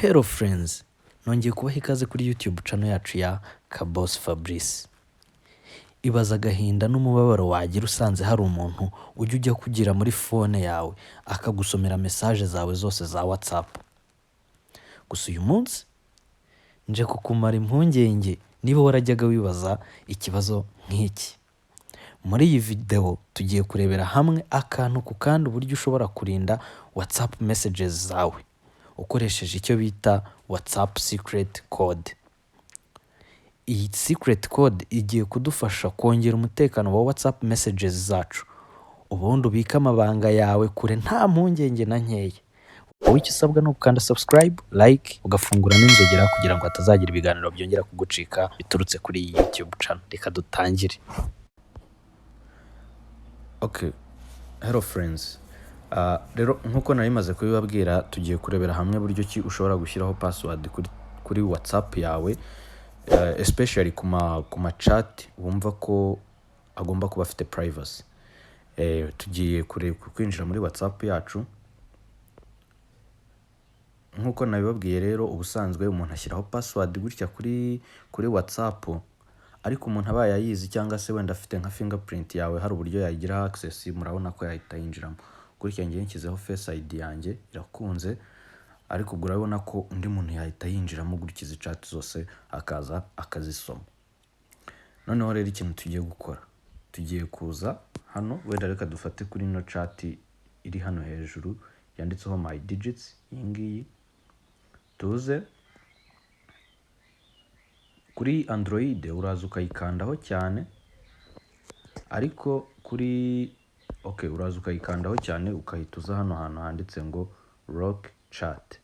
Hello friends, nongeye kubaha ikaze kuri YouTube channel yacu ya Kabos Fabrice. Ibaza agahinda n'umubabaro wagira usanze hari umuntu ujya kugira muri phone yawe akagusomera message zawe zose za WhatsApp. Gusa uyu munsi nje kukumara impungenge niba warajyaga wibaza ikibazo nk'iki. Muri iyi video tugiye kurebera hamwe akantu ku kandi uburyo ushobora kurinda WhatsApp messages zawe ukoresheje icyo bita WhatsApp secret code. Iyi secret code igiye kudufasha kongera umutekano wa WhatsApp messages zacu, ubundi ubika amabanga yawe kure nta mpungenge na nkeya. Wowe icyo usabwa ni ugukanda subscribe, like, ugafungura n'inzogera kugira ngo hatazagira ibiganiro byongera kugucika biturutse kuri iyi YouTube channel. Reka dutangire. Okay, hello friends. Rero nkuko nari maze kubibabwira tugiye kurebera hamwe buryo ki ushobora gushyiraho password kuri WhatsApp yawe, especially kuma chat wumva ko agomba kuba afite privacy. Tugiye kwinjira muri WhatsApp yacu. Nkuko nabibabwiye rero ubusanzwe umuntu ashyiraho password gutya kuri WhatsApp, ariko umuntu aba yayizi cyangwa se wenda afite nka fingerprint yawe hari uburyo yagira access, murabona ko yahita yinjiramo. Gutya ngiye nshyizeho face ID yanjye irakunze, ariko ubwo urabona ko undi muntu yahita yinjiramo gutya izi chat zose akaza akazisoma. Noneho rero ikintu tugiye gukora, tugiye kuza hano, wenda reka dufate kuri no chat iri hano hejuru yanditseho my digits, iyi ngiyi tuze kuri Android uraza ukayikandaho cyane, ariko uraza ukayikandaho cyane ukahituza hano hantu handitse ngo lock chat.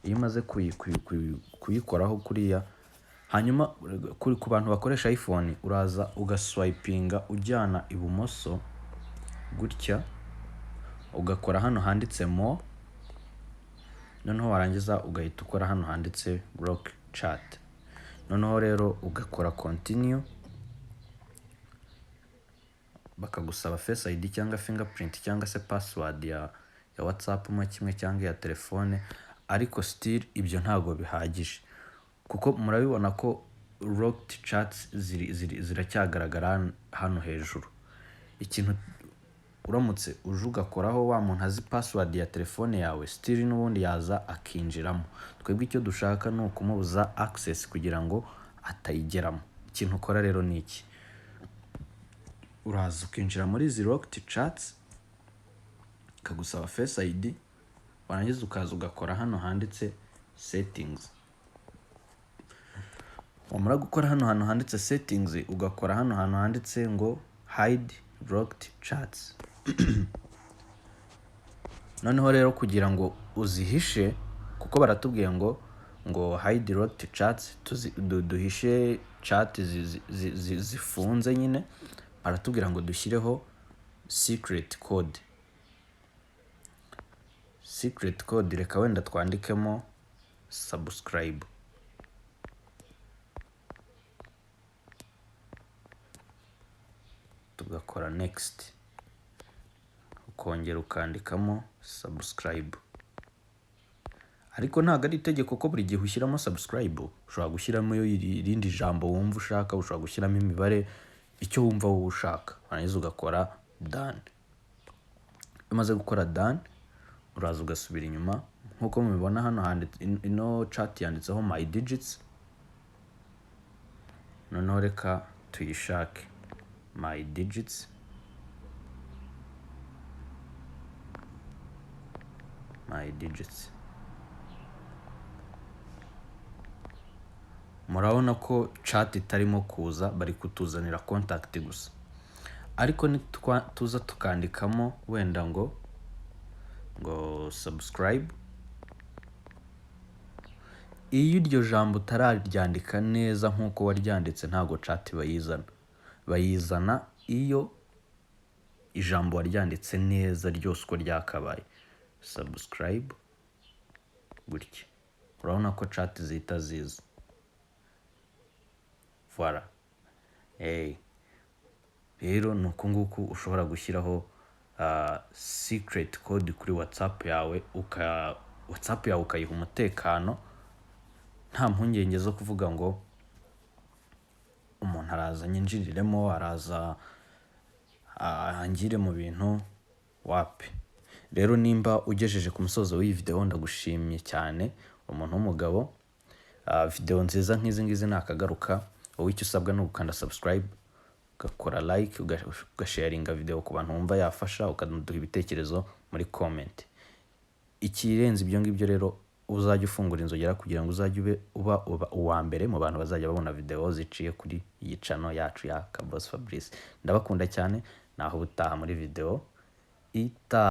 Iyo umaze kuyikoraho kuriya, hanyuma ku bantu bakoresha iPhone uraza ugaswipinga ujyana ibumoso gutya, ugakora hano handitse more, noneho warangiza ugahita ukora hano handitse lock chat. Noneho rero ugakora continue, bakagusaba face ID cyangwa fingerprint cyangwa se password ya WhatsApp mo kimwe cyangwa ya telefone, ariko still ibyo ntago bihagije kuko murabibona ko locked chats ziracyagaragara hano hejuru. Ikintu uramutse uje ugakoraho wa muntu azi password ya telefone yawe, still n'ubundi yaza akinjiramo. Twebwe icyo dushaka ni ukumubuza access kugira ngo atayigeramo. Ikintu ukora rero ni iki: uraza ukinjira muri izi locked chats, kagusaba face ID, warangiza ukaza ugakora hano handitse settings. Wamara gukora hano handitse settings, ugakora hano handitse ngo hide locked chats. Noneho rero kugira ngo uzihishe, kuko baratubwiye ngo hide locked chats, duhishe chat zifunze nyine, baratubwira ngo dushyireho secret code. Secret code reka wenda twandikemo subscribe. Tugakora next, ukongera ukandikamo subscribe. Ariko ntago ari itegeko ko buri gihe ushyiramo subscribe, ushobora gushyiramo irindi jambo wumva ushaka, ushobora gushyiramo imibare, icyo wumva wowe ushaka. Warangiza ugakora done. Umaze gukora done, uraza ugasubira inyuma. Nkuko mubibona hano ino chat yanditseho my digits. Noneho reka tuyishake my digits. Murabona ko chat itarimo kuza, bari kutuzanira contact gusa. Ariko tuza tukandikamo wenda ngo subscribe, iyo iryo jambo utararyandika neza nkuko waryanditse ntago chat bayizana iyo ijambo waryanditse neza ryose uko ryakabaye. Subscribe gutya, urabona ko chat zihita ziza. Voilà. Rero nuko nguko ushobora gushyiraho secret code kuri WhatsApp yawe, WhatsApp yawe ukayiha umutekano, nta mpungenge zo kuvuga ngo umuntu araza nyinjiriremo, araza angire mu bintu, wapi. Rero nimba ugejeje ku musozo w'iyi video, ndagushimye cyane, umuntu w'umugabo. Video nziza nk'izi ngizi nakagaruka, wowe icyo usabwa ni ugukanda subscribe, ugakora like, ugasharinga video ku bantu wumva yafasha, ukaduha ibitekerezo muri comment. Ikirenze ibyo ngibyo rero, uzajya ufungura inzogera kugira ngo uzajye uba uwa mbere mu bantu bazajya babona video ziciye kuri iyi channel yacu ya Kaboss Fabrice. Ndabakunda cyane, naho ubutaha muri video ita